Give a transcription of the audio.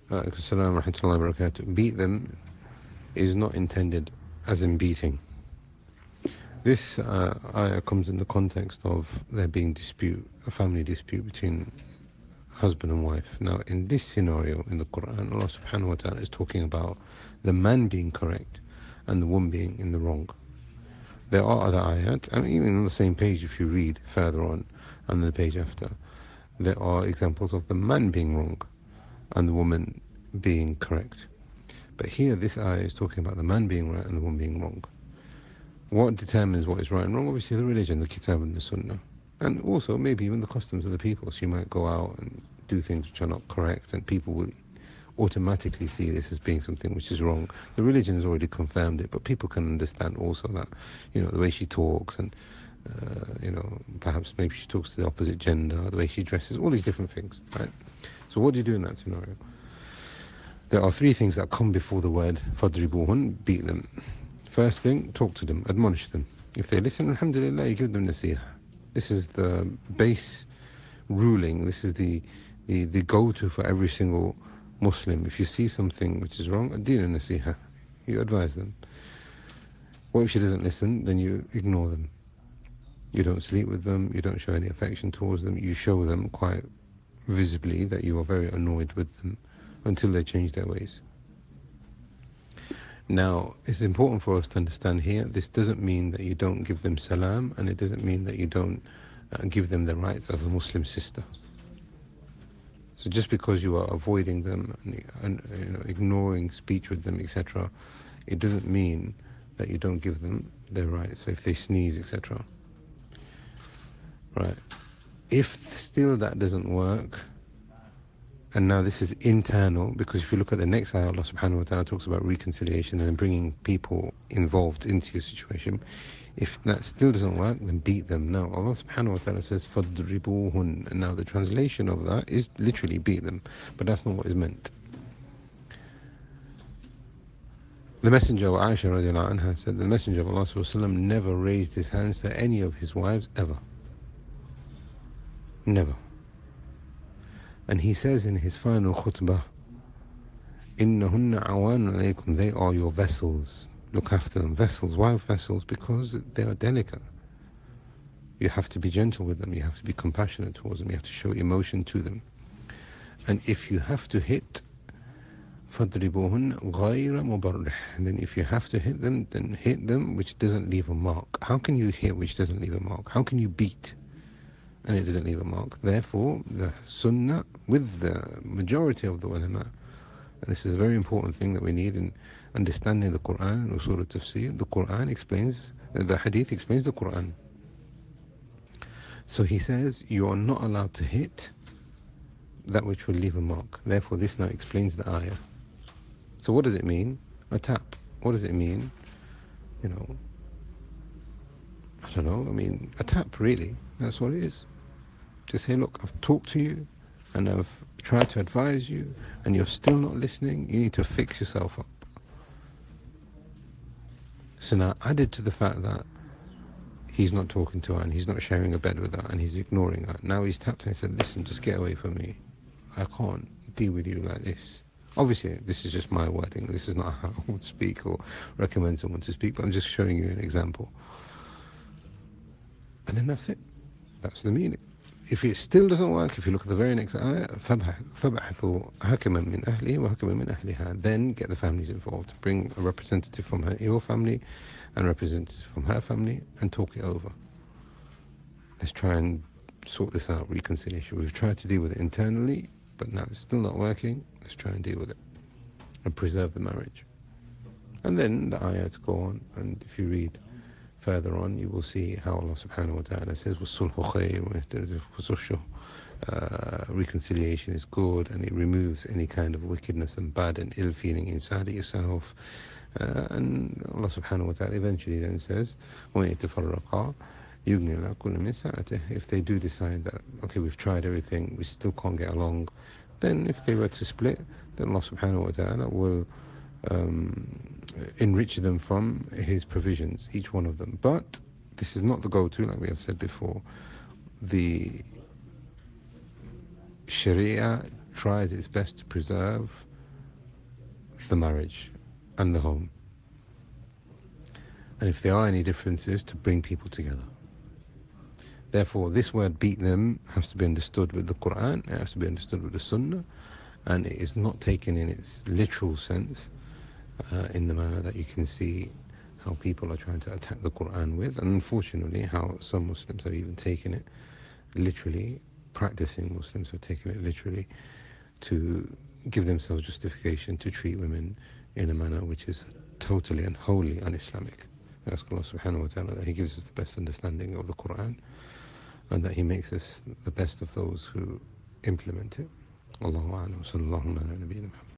Assalamu wa rahmatullahi wa barakatuh. Beat them is not intended as in beating. This ayah comes in the context of there being a family dispute between husband and wife. Now, in this scenario in the Quran, Allah subhanahu wa ta'ala is talking about the man being correct and the woman being in the wrong. There are other ayat, and even on the same page, if you read further on, and the page after, there are examples of the man being wrong and the woman being correct. But here, this ayah is talking about the man being right and the woman being wrong. What determines what is right and wrong? Obviously, the religion, the kitab and the sunnah. And also, maybe even the customs of the people. So you might go out and do things which are not correct, and people will automatically see this as being something which is wrong. The religion has already confirmed it, but people can understand also that, the way she talks and, perhaps maybe she talks to the opposite gender, the way she dresses, all these different things, right? So what do you do in that scenario? There are three things that come before the word fadribuhun, beat them. First thing, talk to them, admonish them. If they listen, alhamdulillah, you give them nasihah. This is the base ruling. This is the go-to for every single Muslim. If you see something which is wrong, adina nasihah. You advise them. What if she doesn't listen? Then you ignore them. You don't sleep with them. You don't show any affection towards them. You show them quite visibly that you are very annoyed with them until they change their ways. Now, it's important for us to understand here, this doesn't mean that you don't give them salam, and it doesn't mean that you don't give them their rights as a Muslim sister. So just because you are avoiding them and ignoring speech with them, etc., it doesn't mean that you don't give them their rights. So if they sneeze, etc. Right. If still that doesn't work, and now this is internal, because if you look at the next ayah, Allah subhanahu wa ta'ala talks about reconciliation and bringing people involved into your situation. If that still doesn't work, then beat them. Now, Allah subhanahu wa ta'ala says, فَضْرِبُوهُنْ. And now the translation of that is literally beat them, but that's not what is meant. The Messenger of Aisha radiallahu anha said, the Messenger of Allah sallallahu alaihi wasallam never raised his hands to any of his wives ever. Never. And he says in his final khutbah, إِنَّهُنَّ عَوَانٌ عَلَيْكُمْ. They are your vessels. Look after them. Vessels. Why vessels? Because they are delicate. You have to be gentle with them. You have to be compassionate towards them. You have to show emotion to them. And if you have to hit, فَضْرِبُوهُنَّ غَيْرَ مُبَرِّحٍ. And then if you have to hit them, then hit them which doesn't leave a mark. How can you hit which doesn't leave a mark? How can you beat and it doesn't leave a mark? Therefore, the sunnah with the majority of the ulama, and this is a very important thing that we need in understanding the Quran and usul al-tafsir, the Quran explains, the hadith explains the Quran. So he says, you are not allowed to hit that which will leave a mark. Therefore, this now explains the ayah. So what does it mean? A tap. What does it mean? I don't know, a tap really. That's what it is. To say, look, I've talked to you and I've tried to advise you and you're still not listening, you need to fix yourself up. So now, added to the fact that he's not talking to her and he's not sharing a bed with her and he's ignoring her, now he's tapped her and said, listen, just get away from me. I can't deal with you like this. Obviously, this is just my wording. This is not how I would speak or recommend someone to speak, but I'm just showing you an example. And then that's it. That's the meaning. If it still doesn't work, if you look at the very next ayah, فَبَحَثُوا حَكَمًا مِنْ أَهْلِهِ وَحَكَمًا مِنْ أَهْلِهَا. Then get the families involved. Bring a representative from your family and a representative from her family and talk it over. Let's try and sort this out, reconciliation. We've tried to deal with it internally, but now it's still not working. Let's try and deal with it and preserve the marriage. And then the ayah to go on, and if you read further on, you will see how Allah subhanahu wa ta'ala says, وَالصُّلْحُ خَيْرٌ. Reconciliation is good, and it removes any kind of wickedness and bad and ill feeling inside of yourself. And Allah subhanahu wa ta'ala eventually then says, وَإِن يَتَفَرَّقَا يُغْنِ اللَّهُ كُلًّا مِنْ سَعَتِهِ. If they do decide that, okay, we've tried everything, we still can't get along, then if they were to split, then Allah subhanahu wa ta'ala will enrich them from His provisions, each one of them. But this is not the go-to, like we have said before. The Sharia tries its best to preserve the marriage and the home. And if there are any differences, to bring people together. Therefore, this word beat them has to be understood with the Quran, it has to be understood with the Sunnah, and it is not taken in its literal sense, in the manner that you can see how people are trying to attack the Quran with, and unfortunately how some Muslims have even taken it literally, practicing Muslims have taken it literally to give themselves justification to treat women in a manner which is totally and wholly un-Islamic. I ask Allah subhanahu wa ta'ala that He gives us the best understanding of the Quran and that He makes us the best of those who implement it. Allahu a'lam. Sallallahu ala nabiyyina Muhammad.